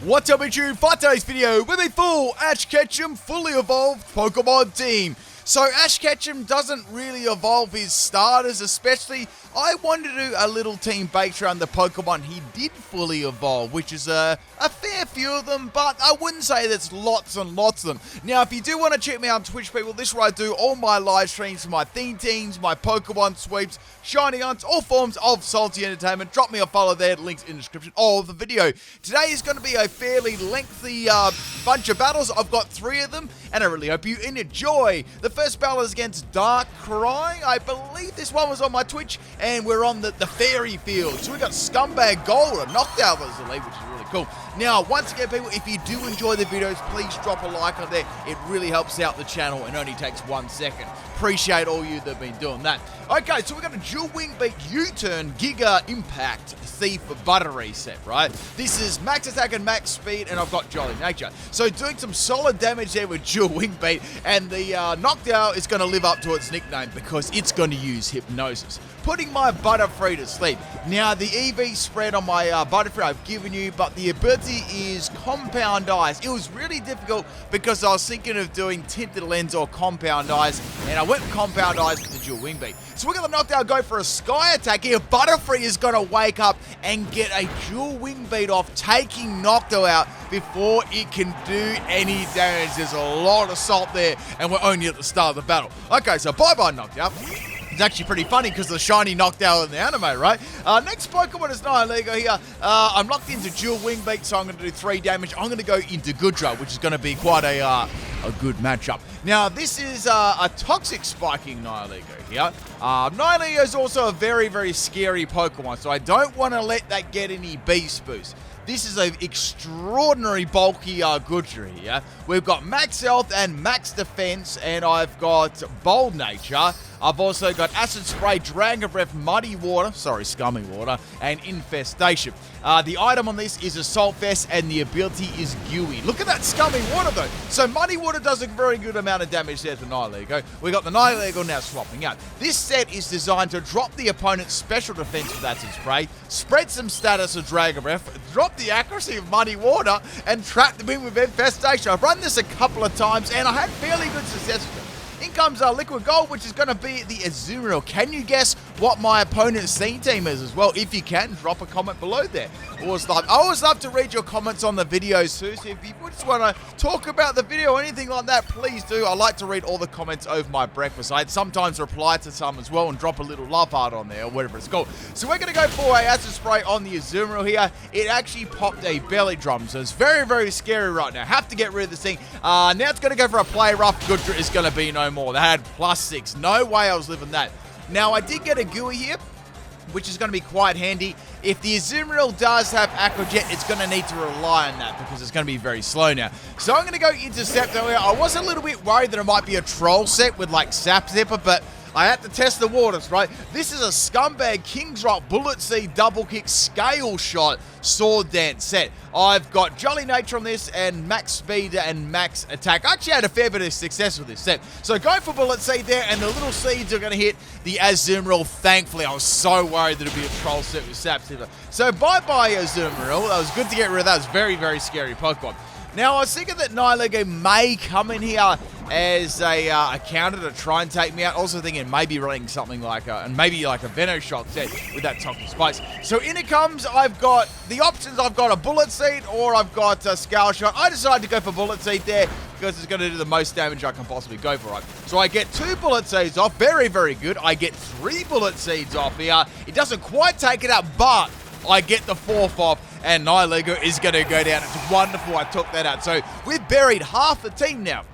What's up YouTube? For today's video, with a full Ash Ketchum fully evolved Pokemon team. So Ash Ketchum doesn't really evolve his starters, especially I wanted to do a little team based around the Pokemon he did fully evolve, which is a fair few of them, but I wouldn't say there's lots and lots of them. Now, if you do want to check me out on Twitch, people, this is where I do all my live streams for my theme teams, my Pokemon sweeps, shiny hunts, all forms of salty entertainment. Drop me a follow there, links in the description of the video. Today is going to be a fairly lengthy bunch of battles. I've got 3 of them, and I really hope you enjoy. The first battle is against Darkrai. I believe this one was on my Twitch, and we're on the fairy field. So we got Scumbag Gold, a knockdown was the lead, which is really cool. Now, once again, people, if you do enjoy the videos, please drop a like on there. It really helps out the channel and only takes 1 second. Appreciate all you that have been doing that. Okay, so we've got a dual wing beat U-turn Giga Impact Thief Butterfree set, right? This is max attack and max speed, and I've got Jolly Nature. So doing some solid damage there with dual wing beat, and the knockdown is going to live up to its nickname because it's going to use Hypnosis, putting my Butterfree to sleep. Now, the EV spread on my Butterfree I've given you, but the ability is Compound Eyes. It was really difficult because I was thinking of doing Tinted Lens or Compound Eyes, and I went with Compound Eyes with the dual wing beat. So we're going to knockdown go for a Sky Attack here. Butterfree is going to wake up and get a dual wing beat off, taking Nocto out before it can do any damage. There's a lot of salt there, and we're only at the start of the battle. Okay, so bye-bye Knockdown. It's actually pretty funny because the shiny knockdown in the anime, right? Next Pokemon is Nihilego here. I'm locked into dual wing beat, so I'm going to do 3 damage. I'm going to go into Goodra, which is going to be quite a good matchup. Now, this is a toxic spiking Nihilego here. Nihilego is also a very, very scary Pokemon, so I don't want to let that get any beast boost. This is an extraordinary bulky Goodra here. We've got max health and max defense, and I've got bold nature. I've also got Acid Spray, Dragon Breath, Muddy Water, Scummy Water, and Infestation. The item on this is Assault Vest, and the ability is Gooey. Look at that Scummy Water, though. So Muddy Water does a very good amount of damage there to Nihilego. We got the Nihilego now swapping out. This set is designed to drop the opponent's special defense with Acid Spray, spread some status of Dragon Breath, drop the accuracy of Muddy Water, and trap them in with Infestation. I've run this a couple of times, and I had fairly good success with it. In comes Liquid Gold, which is going to be the Azumarill. Can you guess what my opponent's scene team is as well? If you can, drop a comment below there. I always love to read your comments on the videos too, so if you just want to talk about the video or anything like that, please do. I like to read all the comments over my breakfast. I sometimes reply to some as well and drop a little love heart on there or whatever it's called. So we're going to go for a Acid Spray on the Azumarill here. It actually popped a belly drum, so it's very, very scary right now. Have to get rid of this thing. Now it's going to go for a play rough. Goodra is going to be no more. They had +6. No way I was living that. Now, I did get a Gooey here, which is going to be quite handy. If the Azumarill does have Aqua Jet, it's going to need to rely on that because it's going to be very slow now. So I'm going to go Interceptor here. I was a little bit worried that it might be a Troll set with like Sap Zipper, but I had to test the waters, right? This is a Scumbag King's Rock Bullet Seed Double Kick Scale Shot Sword Dance set. I've got Jolly Nature on this and max speed and max attack. I actually had a fair bit of success with this set. So go for Bullet Seed there, and the little seeds are going to hit the Azumarill. Thankfully, I was so worried that it would be a Troll set with Sap Zipper. So bye-bye Azumarill. That was good to get rid of that. It was very, very scary Pokemon. Now, I was thinking that Nihilego may come in here as a counter to try and take me out. Also thinking maybe running something like a Venoshock set with that Toxic Spikes. So in it comes, I've got the options. I've got a Bullet Seed or I've got a Scale Shot. I decided to go for Bullet Seed there because it's going to do the most damage I can possibly go for, right? So I get 2 Bullet Seeds off. Very, very good. I get 3 Bullet Seeds off here. It doesn't quite take it out, but I get the 4th off, and Nihilego is going to go down. It's wonderful I took that out. So we've buried half the team now,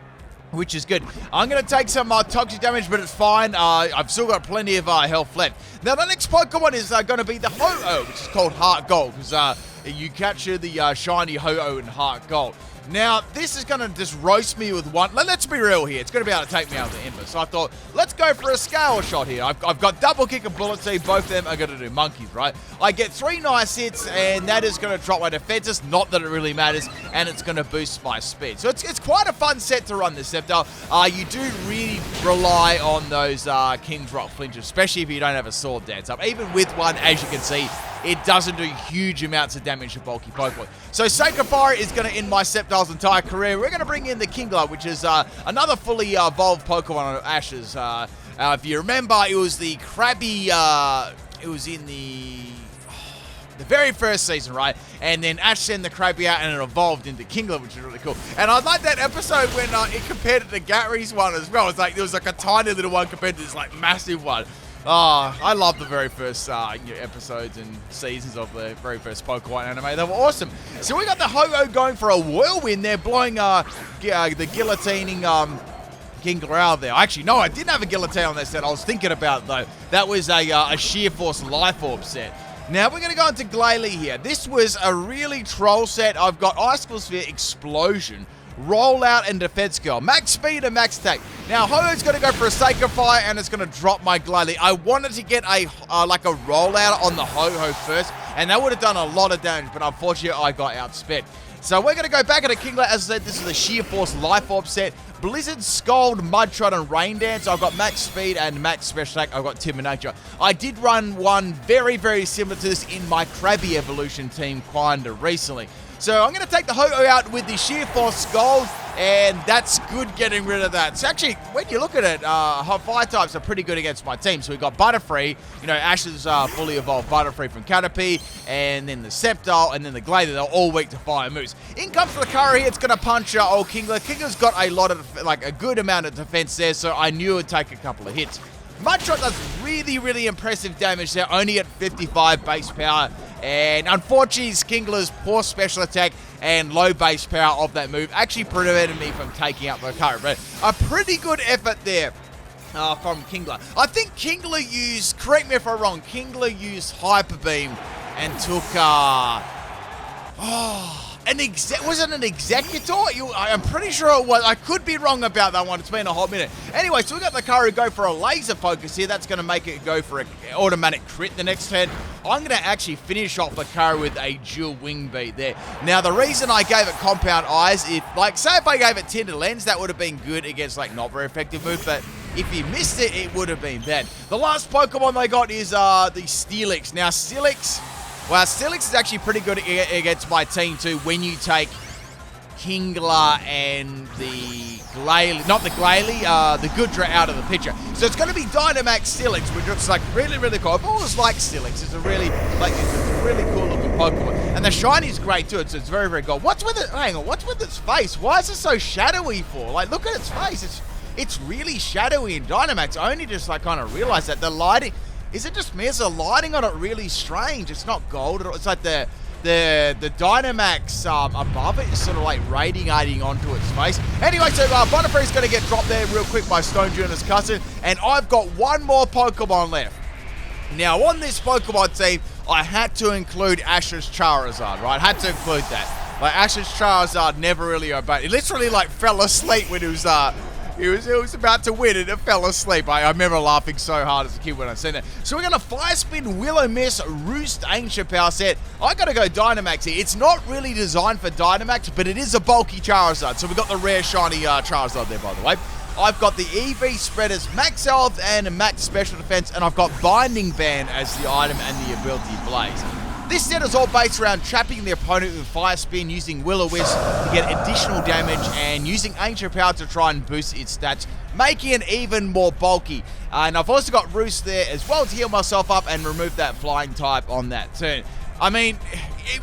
which is good. I'm going to take some toxic damage, but it's fine. I've still got plenty of health left. Now, the next Pokemon is going to be the Ho-Oh, which is called Heart Gold, because you capture the shiny Ho-Oh in Heart Gold. Now, this is going to just roast me with one. Let's be real here. It's going to be able to take me out of the Ember. So I thought, let's go for a scale shot here. I've got double kick and bullet seed. Both of them are going to do monkeys, right? I get 3 nice hits, and that is going to drop my defenses. Not that it really matters, and it's going to boost my speed. So it's quite a fun set to run this Sceptile. You do really rely on those King's Rock flinches, especially if you don't have a sword dance up. Even with one, as you can see, it doesn't do huge amounts of damage to bulky Pokemon. So Sacred Fire is going to end my Sceptile's entire career. We're going to bring in the Kingla, which is another fully evolved Pokemon of Ash's. If you remember, it was the Krabby, it was in the very first season, right? And then Ash sent the Krabby out and it evolved into Kingla, which is really cool. And I like that episode when it compared it to Gary's one as well. It's like, there was like a tiny little one compared to this like massive one. Oh, I love the very first episodes and seasons of the very first Pokemon anime. They were awesome. So we got the Ho-Oh going for a whirlwind there, blowing the guillotining Kingla out there. Actually, no, I didn't have a guillotine on that set. I was thinking about it, though. That was a Sheer Force Life Orb set. Now, we're going to go into Glalie here. This was a really troll set. I've got Icicle Sphere, Explosion, Rollout, and Defense Girl. Max speed and max attack. Now, Ho-Oh's going to go for a Sacred Fire, and it's going to drop my Glalie. I wanted to get a Rollout on the Ho-Oh first, and that would have done a lot of damage, but unfortunately, I got outsped. So we're going to go back into Kingla. As I said, this is a Sheer Force Life Orb set. Blizzard, Scald, Mudshot, and Rain Dance. I've got max speed and max special attack. I've got Timid Nature. I did run one very, very similar to this in my Krabby Evolution team kinda recently. So I'm going to take the Ho-Oh out with the Sheer Force Scald, and that's good getting rid of that. So actually, when you look at it, fire types are pretty good against my team. So we've got Butterfree, Ash's fully evolved Butterfree from Caterpie, and then the Sceptile, and then the Glalie. They're all weak to fire moves. In comes the Curry. It's going to punch old Kingla. Kingla's got a good amount of defense there, so I knew it would take a couple of hits. Mudshot does really, really impressive damage there, only at 55 base power. And unfortunately, Kingla's poor special attack and low base power of that move actually prevented me from taking out the Curry. But a pretty good effort there from Kingla. I think Kingla used, correct me if I'm wrong, Kingla used Hyper Beam and took, was it an Executor? I'm pretty sure it was. I could be wrong about that one. It's been a hot minute. Anyway, so we got the Curry go for a laser focus here. That's going to make it go for an automatic crit the next turn. I'm going to actually finish off the Curry with a dual wing beat there. Now, the reason I gave it Compound Eyes, say if I gave it Tinted Lens, that would have been good against not very effective move, but if you missed it, it would have been bad. The last Pokemon they got is the Steelix. Now, Steelix is actually pretty good against my team too when you take Kingla and the Glalie, not the Glalie, the Goodra out of the picture. So it's going to be Dynamax Steelix, which looks like really, really cool. I've always liked Steelix. It's a really cool looking Pokemon. And the shiny's great too. It's very, very cool. What's with it? Hang on, what's with its face? Why is it so shadowy for? Look at its face. It's really shadowy in Dynamax. I only just kind of realized that the lighting. Is it just me? Is the lighting on it really strange? It's not gold. It's like the Dynamax above it is sort of radiating onto its face. Anyway, so Butterfree's going to get dropped there real quick by Stone Junior's cousin. And I've got one more Pokemon left. Now, on this Pokemon team, I had to include Ash's Charizard, right? Had to include that. Ash's Charizard never really obeyed. It literally fell asleep when it was It was about to win and it fell asleep. I remember laughing so hard as a kid when I seen it. So we're going to Fire Spin, Willow Miss, Roost, Ancient Power set. I got to go Dynamax here. It's not really designed for Dynamax, but it is a bulky Charizard. So we've got the rare shiny Charizard there, by the way. I've got the EV Spreaders, Max Health and Max Special Defense, and I've got Binding Band as the item and the ability Blaze. This set is all based around trapping the opponent with Fire Spin, using Will-O-Wisp to get additional damage, and using Ancient Power to try and boost its stats, making it even more bulky. And I've also got Roost there as well to heal myself up and remove that flying type on that turn. I mean,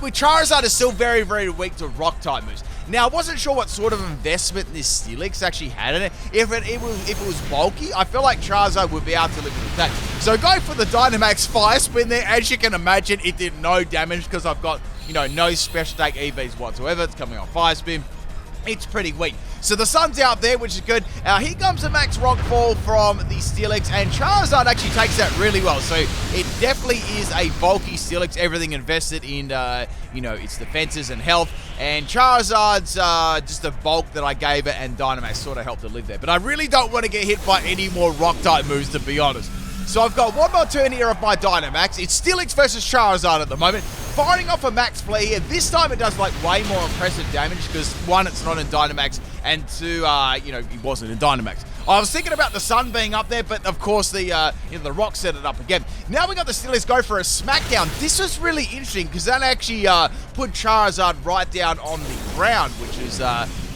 with Charizard is still very, very weak to rock type moves. Now, I wasn't sure what sort of investment this Steelix actually had in it. If it was bulky, I feel like Charizard would be able to live with that. So go for the Dynamax Fire Spin there. As you can imagine, it did no damage because I've got, no special attack EVs whatsoever. It's coming on Fire Spin. It's pretty weak. So the sun's out there, which is good. Here comes the Max Rockfall from the Steelix, and Charizard actually takes that really well. So it definitely is a bulky Steelix, everything invested in, its defenses and health. And Charizard's just the bulk that I gave it, and Dynamax sort of helped it live there. But I really don't want to get hit by any more Rock-type moves, to be honest. So I've got one more turn here of my Dynamax. It's Steelix versus Charizard at the moment. Firing off a Max Flare here. This time it does like way more impressive damage because one, it's not in Dynamax, and two, it wasn't in Dynamax. I was thinking about the sun being up there, but of course the rock set it up again. Now we got the Steelix go for a smackdown. This was really interesting because that actually put Charizard right down on the ground, which is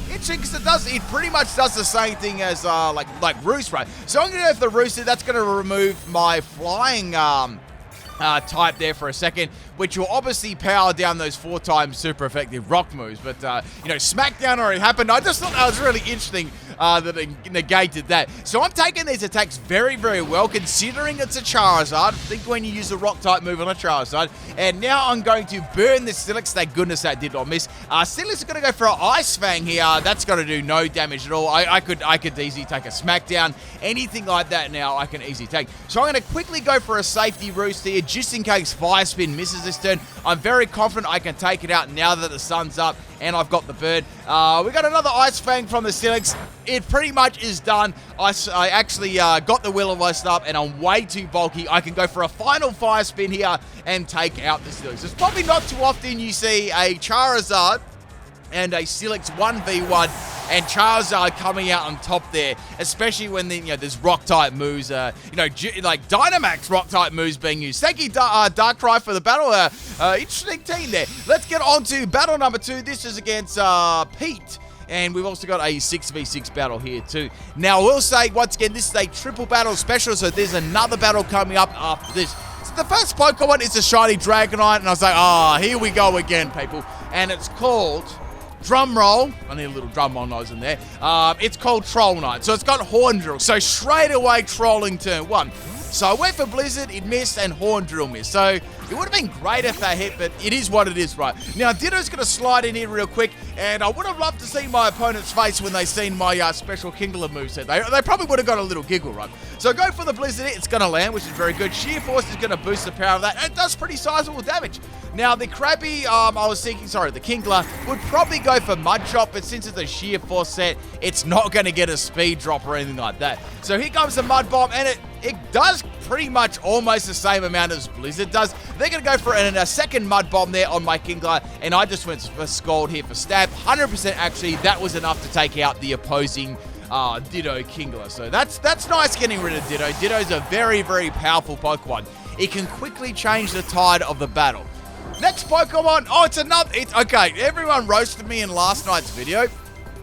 interesting because it pretty much does the same thing as like Roost, right? So I'm gonna go for the Rooster. That's gonna remove my flying type there for a second, which will obviously power down those 4 times super effective rock moves. But, Smackdown already happened. I just thought that was really interesting that it negated that. So I'm taking these attacks very, very well, considering it's a Charizard. Think when you use a rock type move on a Charizard. And now I'm going to burn this Steelix. Thank goodness that did not miss. Steelix is going to go for an Ice Fang here. That's going to do no damage at all. I could easily take a Smackdown. Anything like that now I can easily take. So I'm going to quickly go for a safety Roost here, just in case Fire Spin misses this turn. I'm very confident I can take it out now that the sun's up and I've got the bird. We got another Ice Fang from the Steelix. It pretty much is done. I actually got the Will-O-Wisp up and I'm way too bulky. I can go for a final Fire Spin here and take out the Steelix. It's probably not too often you see a Charizard and a Steelix 1v1 and Charizard coming out on top there, especially when there's rock-type moves, like Dynamax rock-type moves being used. Thank you, Darkrai, for the battle. Interesting team there. Let's get on to battle number 2. This is against Pete. And we've also got a 6v6 battle here too. Now, I will say, once again, this is a triple battle special, so there's another battle coming up after this. So the first Pokemon is a shiny Dragonite, and I was like, here we go again, people. And it's called... drum roll. I need a little drum roll noise in there. It's called Troll Knight. So it's got Horn Drill. So straight away trolling turn 1. So I went for Blizzard, it missed, and Horn Drill missed. So it would have been great if that hit, but it is what it is, right? Now, Ditto's going to slide in here real quick, and I would have loved to see my opponent's face when they seen my special Kingla moveset. They probably would have got a little giggle, right? So go for the Blizzard, it's going to land, which is very good. Sheer Force is going to boost the power of that, and it does pretty sizable damage. Now, the Krabby, the Kingla would probably go for Mud Chop, but since it's a Sheer Force set, it's not going to get a speed drop or anything like that. So here comes the Mud Bomb, and it does pretty much almost the same amount as Blizzard does. They're going to go for a second Mud Bomb there on my Kingla, and I just went for Scald here for stab. 100% actually, that was enough to take out the opposing Ditto Kingla. So that's nice getting rid of Ditto. Ditto's a very, very powerful Pokemon. It can quickly change the tide of the battle. Next Pokemon, okay, everyone roasted me in last night's video.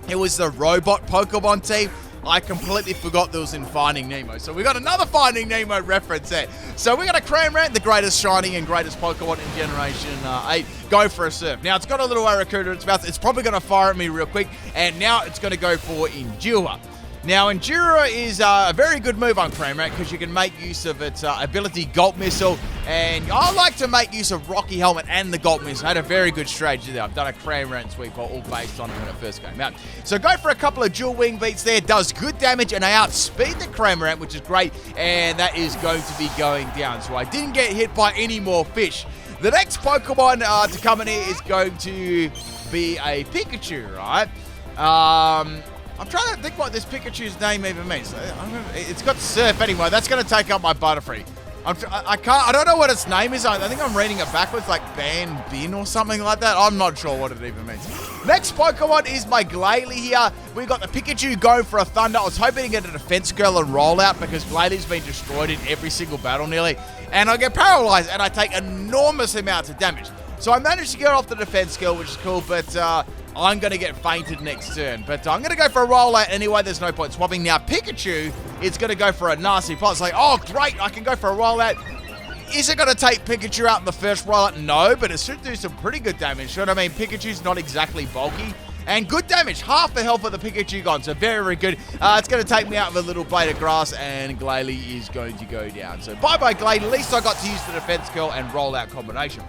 It was the robot Pokemon team. I completely forgot that was in Finding Nemo. So we got another Finding Nemo reference there. So we got a Cramorant, the greatest shiny and greatest Pokemon in Generation 8. Go for a Surf. Now, it's got a little Arrokuda in its mouth. It's probably going to fire at me real quick. And now it's going to go for Endure. Now, Endure is a very good move on Cramorant because you can make use of its ability Gulp Missile. And I like to make use of Rocky Helmet and the Gulp Missile. I had a very good strategy there. I've done a Cramorant sweep all based on it when it first came out. So go for a couple of dual wing beats there. Does good damage and I outspeed the Cramorant, which is great. And that is going to be going down. So I didn't get hit by any more fish. The next Pokemon to come in here is going to be a Pikachu, right? I'm trying to think what this Pikachu's name even means. It's got Surf anyway. That's going to take up my Butterfree. I don't know what its name is. I think I'm reading it backwards, like Ban Bin or something like that. I'm not sure what it even means. Next Pokemon is my Glalie here. We got the Pikachu going for a Thunder. I was hoping to get a Defense Curl and Rollout because Glalie's been destroyed in every single battle nearly. And I get paralyzed and I take enormous amounts of damage. So I managed to get off the Defense Skill, which is cool, but I'm going to get fainted next turn. But I'm going to go for a Rollout anyway. There's no point swapping. Now, Pikachu is going to go for a nasty pot. It's like, oh, great, I can go for a Rollout. Is it going to take Pikachu out in the first Rollout? No, but it should do some pretty good damage. You know what I mean? Pikachu's not exactly bulky. And good damage. Half the health of the Pikachu gone. So very, very good. It's going to take me out of a little blade of grass. And Glalie is going to go down. So bye-bye, Glalie. At least I got to use the Defense Curl and Rollout combination.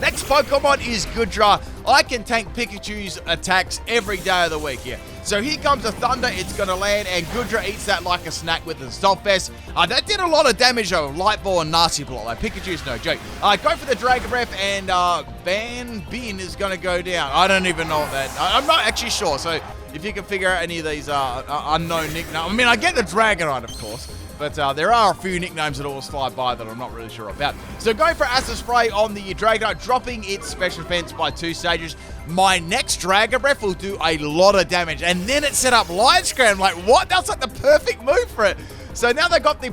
Next Pokemon is Goodra. I can tank Pikachu's attacks every day of the week here. So here comes a Thunder, it's going to land, and Goodra eats that like a snack with the Stealth Vest. That did a lot of damage though, Light Ball and Nasty Block. Like, Pikachu's no joke. Go for the Dragon Breath, and Van Bin is going to go down. I don't even know what that... I'm not actually sure, so if you can figure out any of these unknown nicknames... I mean, I get the Dragonite, of course, but there are a few nicknames that always fly by that I'm not really sure about. So going for Acid Spray on the Dragonite, dropping its special defense by 2 stages. My next Dragon Breath will do a lot of damage. And then it set up Light Screen. I'm like, what? That's like the perfect move for it. So now they got the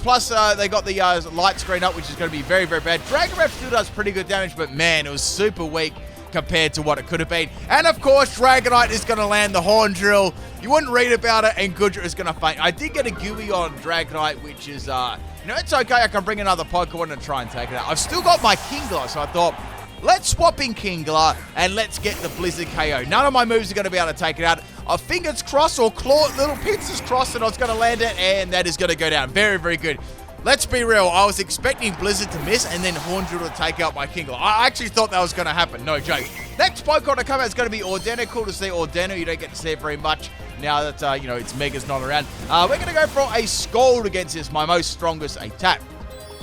Light Screen up, which is going to be very, very bad. Dragon Breath still does pretty good damage, but man, it was super weak compared to what it could have been. And of course, Dragonite is going to land the Horn Drill. You wouldn't read about it, and Goodra is going to faint. I did get a Gooey on Dragonite, which is, it's okay. I can bring another Pokemon and try and take it out. I've still got my Kingla, so I thought, let's swap in Kingla and let's get the Blizzard KO. None of my moves are going to be able to take it out. Fingers crossed or little pincers crossed and I was going to land it, and that is going to go down. Very, very good. Let's be real. I was expecting Blizzard to miss and then Horn Drill to take out my Kingla. I actually thought that was going to happen. No joke. Next Pokemon to come out is going to be Ordeno. Cool to see Ordeno. You don't get to see it very much now that, its Mega's not around. We're going to go for a Scald against this, my most strongest attack.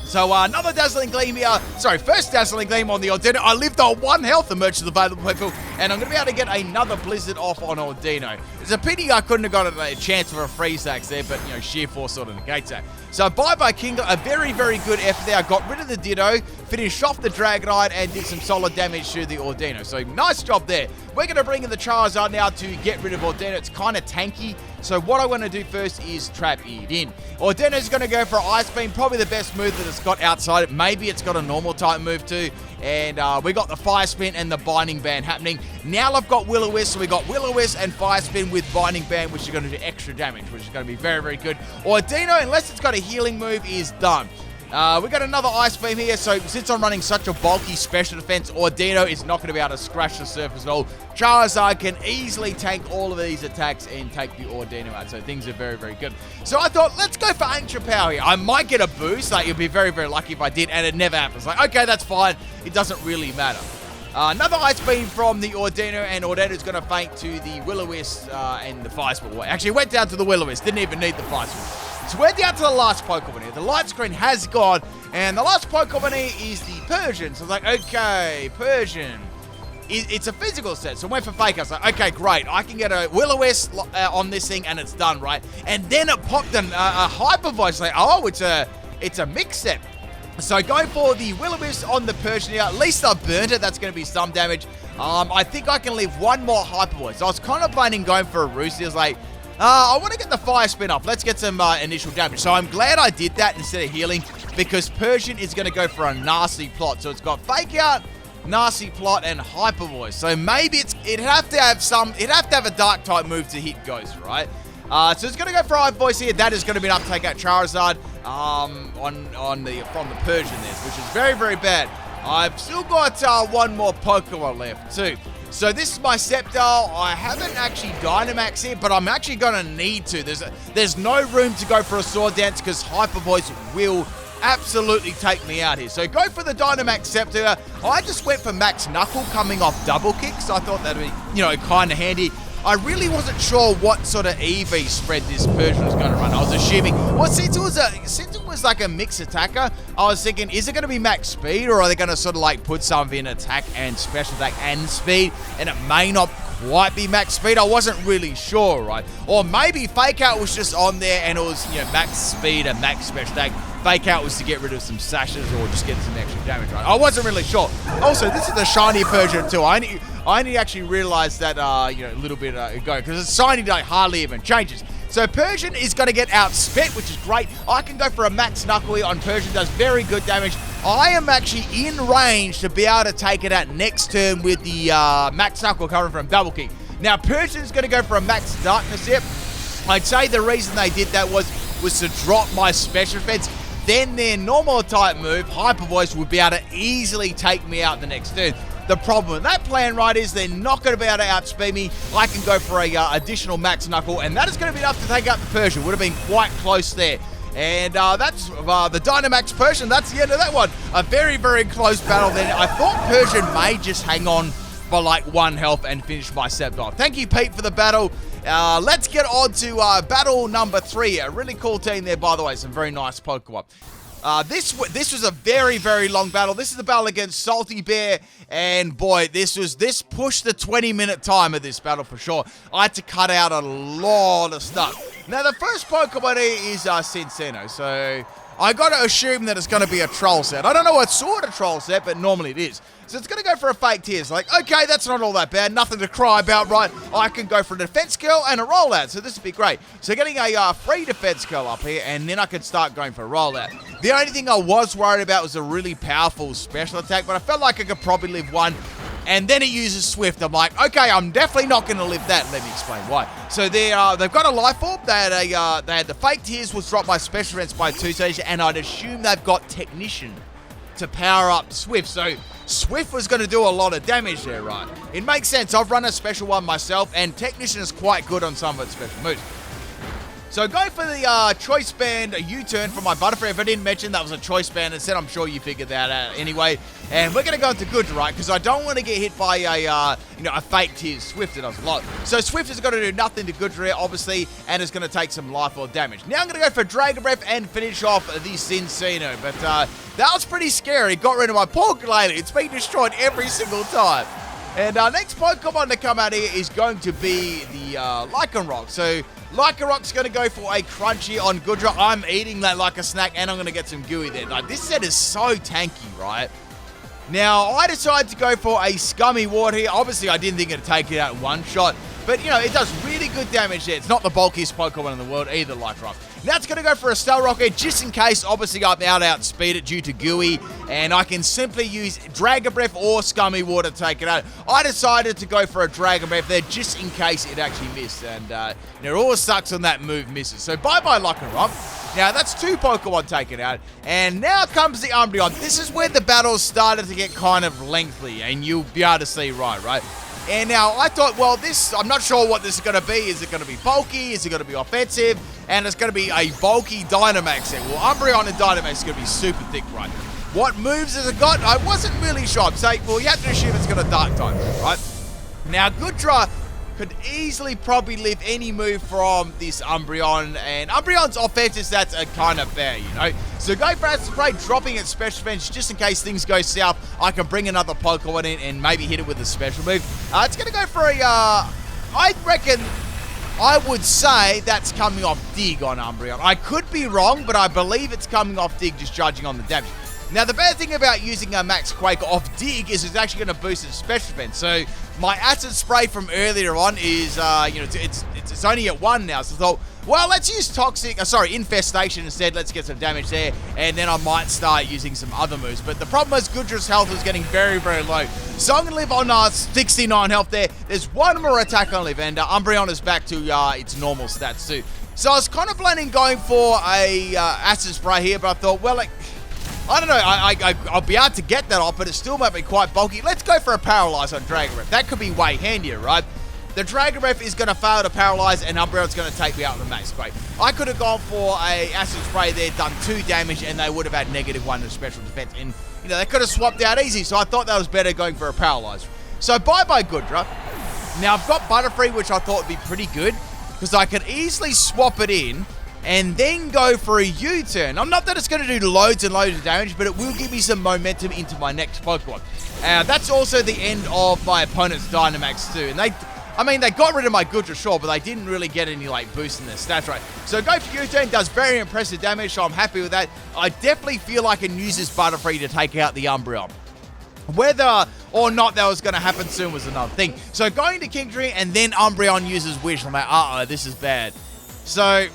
So another Dazzling Gleam here. Sorry, first Dazzling Gleam on the Ordeno. I lived on 1 health. Emerges available, people. And I'm going to be able to get another Blizzard off on Ordeno. It's a pity I couldn't have got a chance for a Freeze Axe there, but, Sheer Force sort of negates that. So bye-bye Kingla. A very, very good effort there. I got rid of the Ditto, finished off the Dragonite, and did some solid damage to the Ordeno. So nice job there. We're going to bring in the Charizard now to get rid of Ordeno. It's kind of tanky. So what I want to do first is trap it in. Ordeno's going to go for Ice Beam, probably the best move that it's got outside it. Maybe it's got a normal type move too. And we got the Fire Spin and the Binding Band happening. Now I've got Will-O-Wisp, so we got Will-O-Wisp and Fire Spin with Binding Band, which is going to do extra damage, which is going to be very, very good. Ordeno, unless it's got a healing move, is done. We got another Ice Beam here, so since I'm running such a bulky special defense, Ordeno is not going to be able to scratch the surface at all. Charizard can easily tank all of these attacks and take the Ordeno out, so things are very, very good. So I thought, let's go for Ancient Power here. I might get a boost, like, you'll be very, very lucky if I did, and it never happens. Like, okay, that's fine. It doesn't really matter. Another Ice Beam from the Ordeno, and Ordeno's going to faint to the Will-O-Wisp and the Fire Spin. Actually, went down to the Will-O-Wisp. Didn't even need the Fire Spin. So we're down to the last Pokemon here. The Light Screen has gone, and the last Pokemon here is the Persian. So I was like, okay, Persian. It's a physical set, so I went for Fake. I was like, okay, great. I can get a Will-O-Wisp on this thing, and it's done, right? And then it popped a Hyper Voice. Like, oh, it's a mix set. So going for the Will-O-Wisp on the Persian here. At least I burned it. That's going to be some damage. I think I can leave one more Hyper Voice. So I was kind of planning going for a Roost. I was like, I want to get the Fire Spin off. Let's get some initial damage. So I'm glad I did that instead of healing, because Persian is going to go for a Nasty Plot. So it's got Fake Out, Nasty Plot, and Hyper Voice. So maybe it'd have to have a Dark type move to hit Ghost, right? So it's going to go for Hyper Voice here. That is going to be enough to take out Charizard from the Persian there, which is very, very bad. I've still got one more Pokemon left too. So this is my Sceptile. I haven't actually Dynamaxed here, but I'm actually going to need to. There's no room to go for a Sword Dance because Hyper Voice will absolutely take me out here. So go for the Dynamax Sceptile. I just went for Max Knuckle coming off double kicks. So I thought that'd be, kind of handy. I really wasn't sure what sort of EV spread this Persian was going to run. I was assuming, well, since it was like a mix attacker, I was thinking, is it going to be max speed, or are they going to sort of like put something in attack and special attack and speed, and it may not quite be max speed? I wasn't really sure, right? Or maybe Fake Out was just on there and it was, max speed and max special attack. Fake Out was to get rid of some sashes or just get some extra damage, right? I wasn't really sure. Also, this is a shiny Persian too. I only actually realized that, a little bit ago, because it's shiny like hardly even changes. So Persian is going to get outspit, which is great. I can go for a Max Knuckle here on Persian. Does very good damage. I am actually in range to be able to take it out next turn with the Max Knuckle coming from double kick. Now Persian's going to go for a Max Darkness here. I'd say the reason they did that was to drop my special defense. Then their normal type move, Hyper Voice, would be able to easily take me out the next turn. The problem with that plan, right, is they're not going to be able to outspeed me. I can go for a additional Max Knuckle, and that is going to be enough to take out the Persian. Would have been quite close there. And that's the Dynamax Persian. That's the end of that one. A very, very close battle then. I thought Persian may just hang on for like 1 health and finish my set off. Thank you, Pete, for the battle. Let's get on to battle number 3. A really cool team there, by the way. Some very nice Pokemon. This was a very, very long battle. This is the battle against Salty Bear, and boy, this pushed the 20-minute time of this battle for sure. I had to cut out a lot of stuff. Now, the first Pokemon here is Cincino, so I got to assume that it's going to be a troll set. I don't know what sort of troll set, but normally it is. So it's going to go for a fake tears. Like, okay, that's not all that bad. Nothing to cry about, right? I can go for a defense curl and a rollout, so this would be great. So getting a free defense curl up here, and then I can start going for a rollout. The only thing I was worried about was a really powerful special attack, but I felt like I could probably live one. And then it uses Swift. I'm like, okay, I'm definitely not going to live that. Let me explain why. So they've got a Life Orb. They had the fake tears was dropped by special events by 2 stage, and I'd assume they've got Technician to power up Swift. So Swift was going to do a lot of damage there, right? It makes sense. I've run a special one myself, and Technician is quite good on some of its special moves. So go for the Choice Band U-turn for my Butterfree. If I didn't mention that was a Choice Band, instead I'm sure you figured that out anyway. And we're going to go into Good, right? Because I don't want to get hit by a fake Tears Swift that does a lot. So Swift is going to do nothing to Goodra, obviously, and is going to take some life or damage. Now I'm going to go for Dragon Breath and finish off the Cincino. But that was pretty scary. Got rid of my Porculator. It's been destroyed every single time. And our next Pokemon to come out here is going to be the Lycanroc. So Lycanroc's going to go for a crunchy on Goodra. I'm eating that like a snack, and I'm going to get some gooey there. Like, this set is so tanky, right? Now, I decided to go for a Scummy Ward here. Obviously, I didn't think it'd take it out in one shot. But, you know, it does really good damage there. It's not the bulkiest Pokemon in the world either, Lycanroc. Now it's going to go for a Stealth Rocket, just in case. Obviously, I'm outspeed it due to Gooey, and I can simply use Dragon Breath or Scummy Water to take it out. I decided to go for a Dragon Breath there, just in case it actually missed, and it always sucks when that move misses. So bye-bye, Lycanroc. Now, that's 2 Pokemon taken out, and now comes the Umbreon. This is where the battles started to get kind of lengthy, and you'll be able to see right? And now I thought, well, I'm not sure what this is going to be. Is it going to be bulky? Is it going to be offensive? And it's going to be a bulky Dynamax set. Well, Umbreon and Dynamax is going to be super thick, right? What moves has it got? I wasn't really sure. I'm saying, well, you have to assume it's got a Dark type, right? Now, Goodra could easily probably live any move from this Umbreon, and Umbreon's offensive stats are kind of fair, you know? So go for Acid Spray, dropping its special defense, just in case things go south. I can bring another Pokemon in and maybe hit it with a special move. It's going to go for a, I reckon, I would say that's coming off Dig on Umbreon. I could be wrong, but I believe it's coming off Dig, just judging on the damage. Now, the bad thing about using a Max Quake off Dig is it's actually going to boost its special defense. So my Acid Spray from earlier on is, it's only at 1 now. So I thought, well, let's use Infestation instead. Let's get some damage there, and then I might start using some other moves. But the problem is Goodra's health is getting very, very low. So I'm going to live on 69 health there. There's 1 more attack on live, and Umbreon is back to its normal stats too. So I was kind of planning going for a Acid Spray here, but I thought, well, I don't know, I'll be able to get that off, but it still might be quite bulky. Let's go for a Paralyze on Dragon Breath. That could be way handier, right? The Dragon Breath is going to fail to Paralyze, and Umbreon's going to take me out with a Max Quake. I could have gone for a Acid Spray there, done 2 damage, and they would have had -1 in special defense. And, you know, they could have swapped out easy, so I thought that was better going for a Paralyze. So bye-bye, Goodra. Now, I've got Butterfree, which I thought would be pretty good, because I could easily swap it in and then go for a U-turn. Not that it's going to do loads and loads of damage, but it will give me some momentum into my next Pokemon. That's also the end of my opponent's Dynamax too. And they got rid of my Goodra, sure, but they didn't really get any, boost in their stats, right? So go for U-turn, does very impressive damage, so I'm happy with that. I definitely feel I can use this Butterfree to take out the Umbreon. Whether or not that was going to happen soon was another thing. So going to Kingdra, and then Umbreon uses Wish. I'm like, uh-oh, this is bad. So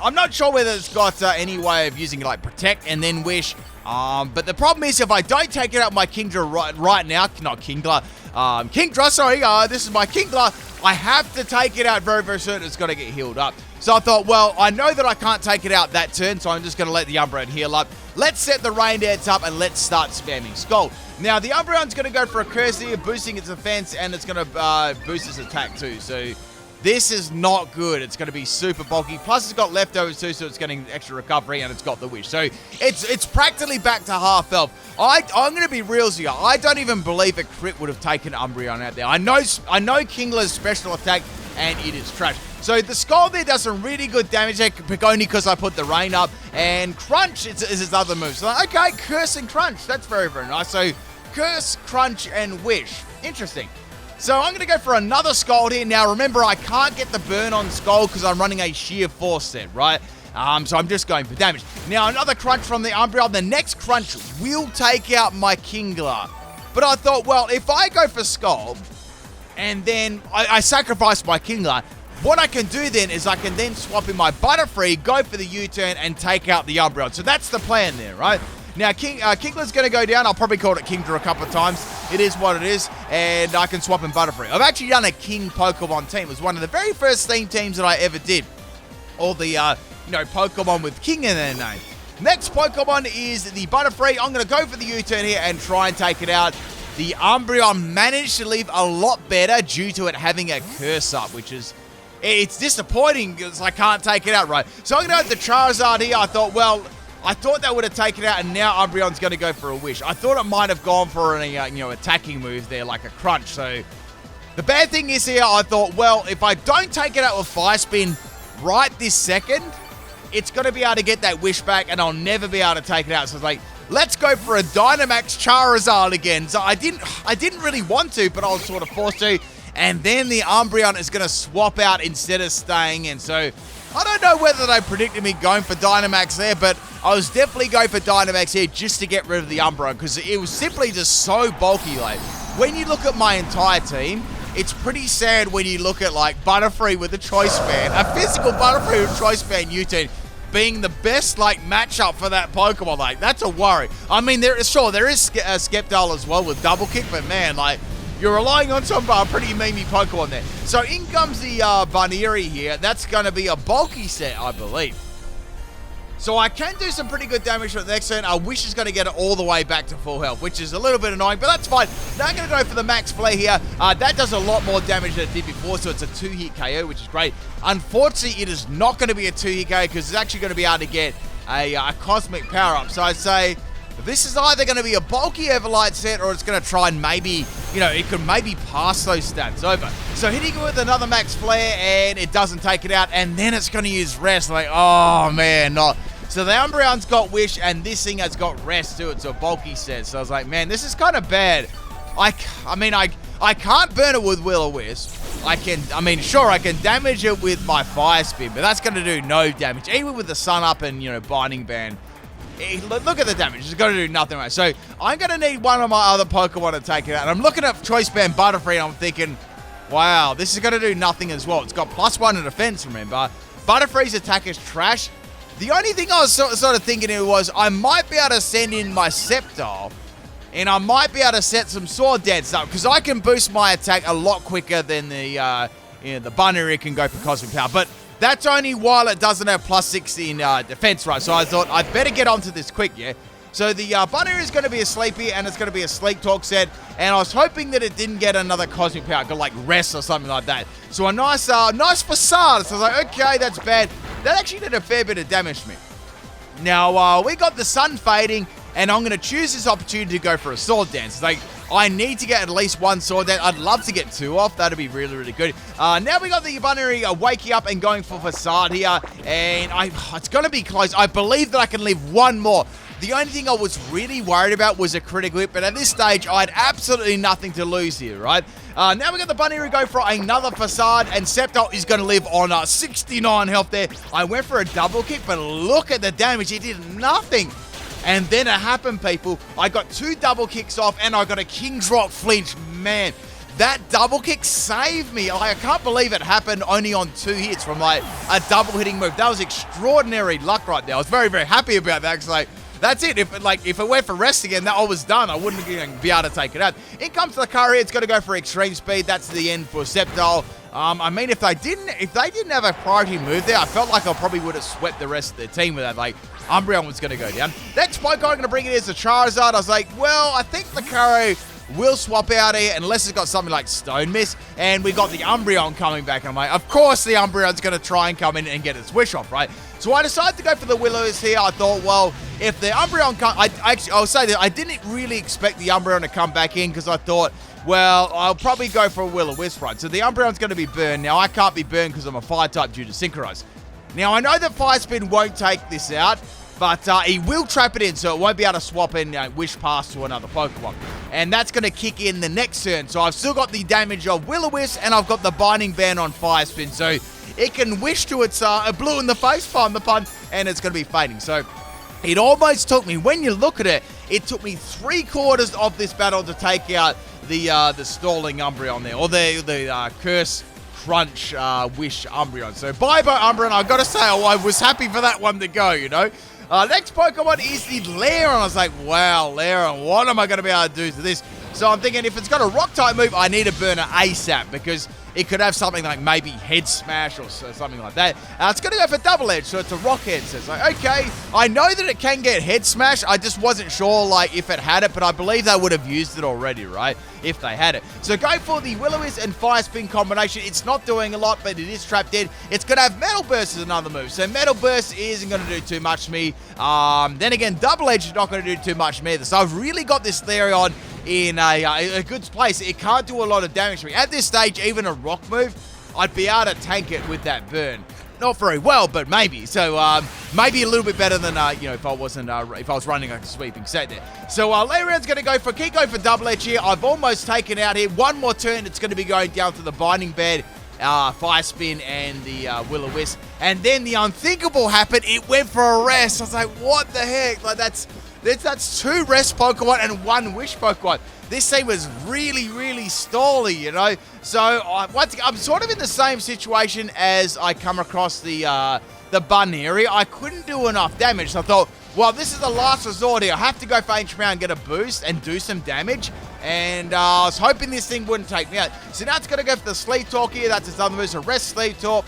I'm not sure whether it's got any way of using Protect and then Wish. But the problem is, if I don't take it out my Kingdra right now, not Kingla, Kingdra, sorry, this is my Kingla, I have to take it out very, very soon. It's got to get healed up. So I thought, well, I know that I can't take it out that turn, so I'm just going to let the Umbreon heal up. Let's set the Rain Dance up, and let's start spamming Skull. Now, the Umbreon's going to go for a Curse here, boosting its defense, and it's going to boost its attack too. So This is not good. It's going to be super bulky. Plus, it's got leftovers too, so it's getting extra recovery, and it's got the wish. So it's practically back to half health. I'm going to be real with you. I don't even believe a crit would have taken Umbreon out there. I know Kingla's special attack, and it is trash. So the Skull there does some really good damage there, only because I put the rain up, and Crunch is his other move. So okay, Curse and Crunch. That's very, very nice. So Curse, Crunch, and Wish. Interesting. So I'm going to go for another Scald here. Now, remember, I can't get the burn on Scald because I'm running a Sheer Force set, right? So I'm just going for damage. Now, another Crunch from the Umbreon. The next Crunch will take out my Kingla. But I thought, well, if I go for Scald and then I sacrifice my Kingla, what I can do then is I can then swap in my Butterfree, go for the U-turn, and take out the Umbreon. So that's the plan there, right? Now, Kingla's going to go down. I'll probably call it Kingdra a couple of times. It is what it is, and I can swap in Butterfree. I've actually done a King Pokemon team. It was one of the very first theme teams that I ever did. All the, Pokemon with King in their name. Next Pokemon is the Butterfree. I'm going to go for the U-turn here and try and take it out. The Umbreon managed to leave a lot better due to it having a curse up, which is... It's disappointing because I can't take it out right. So I'm going to have the Charizard here. I thought, well... I thought that would have taken it out, and now Umbreon's going to go for a Wish. I thought it might have gone for an attacking move there, like a Crunch. So the bad thing is here, I thought, well, if I don't take it out with Fire Spin right this second, it's going to be able to get that Wish back, and I'll never be able to take it out. So it's like, let's go for a Dynamax Charizard again. So I didn't really want to, but I was sort of forced to. And then the Umbreon is going to swap out instead of staying in. So I don't know whether they predicted me going for Dynamax there, but I was definitely going for Dynamax here just to get rid of the Umbreon because it was simply just so bulky. Like, when you look at my entire team, it's pretty sad when you look at, like, Butterfree with the Choice Band, a physical Butterfree with Choice Band U-turn being the best, like, matchup for that Pokemon. Like, that's a worry. I mean, there is Skeptile as well with Double Kick, but man, like, you're relying on some pretty memey Pokemon there. So in comes the Bunnery here. That's going to be a bulky set, I believe. So I can do some pretty good damage for the next turn. I wish it's going to get it all the way back to full health, which is a little bit annoying, but that's fine. Now I'm going to go for the Max Flare here. That does a lot more damage than it did before, so it's a 2-hit KO, which is great. Unfortunately, it is not going to be a 2-hit KO because it's actually going to be able to get a Cosmic Power-Up. So I'd say this is either going to be a bulky Everlight set or it's going to try and maybe, it could maybe pass those stats over. So hitting it with another Max Flare and it doesn't take it out, and then it's going to use Rest. Like, oh man, not. So the Umbreon's got Wish and this thing has got Rest too. It's a bulky set. So I was like, man, this is kind of bad. I can't burn it with Will-O-Wisp. I can damage it with my Fire Spin, but that's going to do no damage. Even with the Sun Up and, Binding Band. Look at the damage. It's going to do nothing right. So I'm going to need one of my other Pokemon to take it out. And I'm looking at Choice Band Butterfree and I'm thinking, wow, this is going to do nothing as well. It's got +1 in defense, remember. Butterfree's attack is trash. The only thing I was sort of thinking here was I might be able to send in my Sceptile and I might be able to set some Sword Dance up because I can boost my attack a lot quicker than the Bunnery can go for Cosmic Power. But that's only while it doesn't have +6 in defense, right? So I thought I'd better get onto this quick, yeah? So the Bunnery is going to be a Sleepy, and it's going to be a Sleep Talk set, and I was hoping that it didn't get another Cosmic Power, like Rest or something like that. So a nice Facade. So I was like, okay, that's bad. That actually did a fair bit of damage to me. Now, we got the sun fading, and I'm going to choose this opportunity to go for a Sword Dance. Like, I need to get at least one Sword Dance. I'd love to get 2 off. That'd be really, really good. Now we got the Bunnery waking up and going for Facade here. And it's going to be close. I believe that I can leave one more. The only thing I was really worried about was a critical hit. But at this stage, I had absolutely nothing to lose here, right? Now we got the Bunnery go for another Facade. And Sceptile is going to live on 69 health there. I went for a double kick, but look at the damage. It did nothing. And then it happened, people. I got 2 double kicks off, and I got a King's Rock flinch. Man, that double kick saved me. I can't believe it happened only on 2 hits from, like, a double hitting move. That was extraordinary luck right there. I was very, very happy about that. Because, like, that's it. If it went for Rest again, that all was done. I wouldn't be able to take it out. In comes the Courier. It's going to go for Extreme Speed. That's the end for Sceptile. I mean, if they didn't have a priority move there, I felt like I probably would have swept the rest of the team with that. Like, Umbreon was going to go down. Next Pokemon I'm going to bring in is the Charizard. I was like, well, I think the Lucario we'll swap out here unless it's got something like Stone Mist, and we got the Umbreon coming back, and I'm like, of course the Umbreon's going to try and come in and get its wish off, right? So I decided to go for the Will-O-Wisp here. I thought, well, if the Umbreon I'll say that I didn't really expect the Umbreon to come back in, because I thought, well, I'll probably go for a Will-O-Wisp, right? So the Umbreon's going to be burned. Now, I can't be burned because I'm a Fire type due to Synchronize. Now, I know that Fire Spin won't take this out, but he will trap it in, so it won't be able to swap in Wish Pass to another Pokemon. And that's going to kick in the next turn. So I've still got the damage of Will-O-Wisp, and I've got the Binding Band on Fire Spin. So it can wish to its blue in the face, pardon the pun, and it's going to be fading. So it almost took me, when you look at it, it took me 3/4 of this battle to take out the stalling Umbreon there, or the Curse Crunch Wish Umbreon. So bye-bye Umbreon. I've got to say, I was happy for that one to go, you know. Next Pokemon is the Lairon. I was like, wow, Lairon, what am I going to be able to do to this? So I'm thinking if it's got a Rock-type move, I need to burn it ASAP, because it could have something like maybe Head Smash or something like that. It's going to go for Double Edge, so it's a Rock Head. So it's like, okay, I know that it can get Head Smash. I just wasn't sure like if it had it, but I believe they would have used it already, right? If they had it. So go for the Will-O-Wisp and Fire Spin combination. It's not doing a lot, but it is trapped dead. It's going to have Metal Burst as another move. So Metal Burst isn't going to do too much to me. Then again, Double Edge is not going to do too much to me either. So I've really got this Lairon in a good place. It can't do a lot of damage to me. At this stage, even a rock move, I'd be able to tank it with that burn. Not very well, but maybe. So maybe a little bit better than you know, if I was running a sweeping set there. So Lairon's going to keep going for Double Edge here. I've almost taken out here. One more turn, it's going to be going down to the Binding Bed, Fire Spin, and the Will-O-Wisp. And then the unthinkable happened. It went for a rest. I was like, what the heck? Like that's 2 rest Pokemon and 1 wish Pokemon. This thing was really, really stally, you know. So I'm sort of in the same situation as I come across the Bun area. I couldn't do enough damage, so I thought, well, this is the last resort here. I have to go for Ancient Power and get a boost and do some damage. And I was hoping this thing wouldn't take me out. So now it's going to go for the Sleep Talk here. That's its other move. So Rest, Sleep Talk,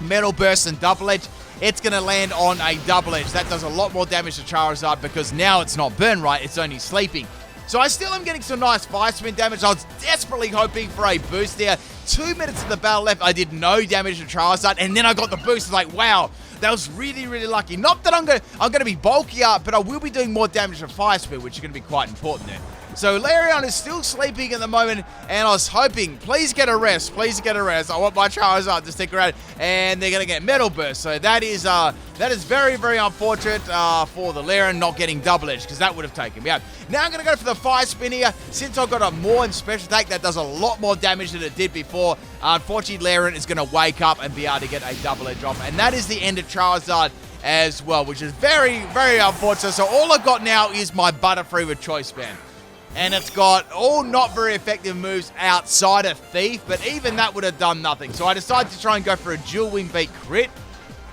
Metal Burst, and Double Edge. It's going to land on a Double Edge. That does a lot more damage to Charizard because now it's not burn right. It's only sleeping. So I still am getting some nice Fire Spin damage. I was desperately hoping for a boost there. 2 minutes of the battle left. I did no damage to Charizard, and then I got the boost. It's like, wow, that was really, really lucky. Not that I'm gonna be bulkier, but I will be doing more damage to Fire Spin, which is going to be quite important there. So Lairon is still sleeping at the moment, and I was hoping, please get a rest. Please get a rest. I want my Charizard to stick around, and they're going to get Metal Burst. So that is very, very unfortunate for the Lairon not getting Double Edge, because that would have taken me out. Now I'm going to go for the Fire Spin here. Since I've got a more in Special Attack, that does a lot more damage than it did before. Unfortunately, Lairon is going to wake up and be able to get a Double Edge off, and that is the end of Charizard as well, which is very, very unfortunate. So all I've got now is my Butterfree with Choice Band. And it's got all not very effective moves outside of Thief, but even that would have done nothing. So I decided to try and go for a dual wing beat crit.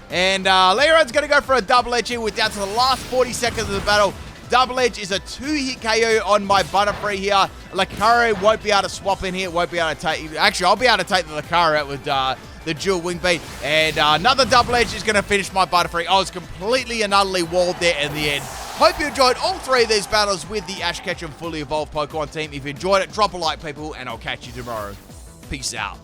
And Lairon's going to go for a Double Edge here. We're down to the last 40 seconds of the battle. Double Edge is a 2-hit KO on my Butterfree here. Lucario won't be able to swap in here. Won't be able to take... Actually, I'll be able to take the Lucario out with the dual wing beat. And another Double Edge is going to finish my Butterfree. I was completely and utterly walled there in the end. Hope you enjoyed all 3 of these battles with the Ash Ketchum Fully Evolved Pokemon team. If you enjoyed it, drop a like, people, and I'll catch you tomorrow. Peace out.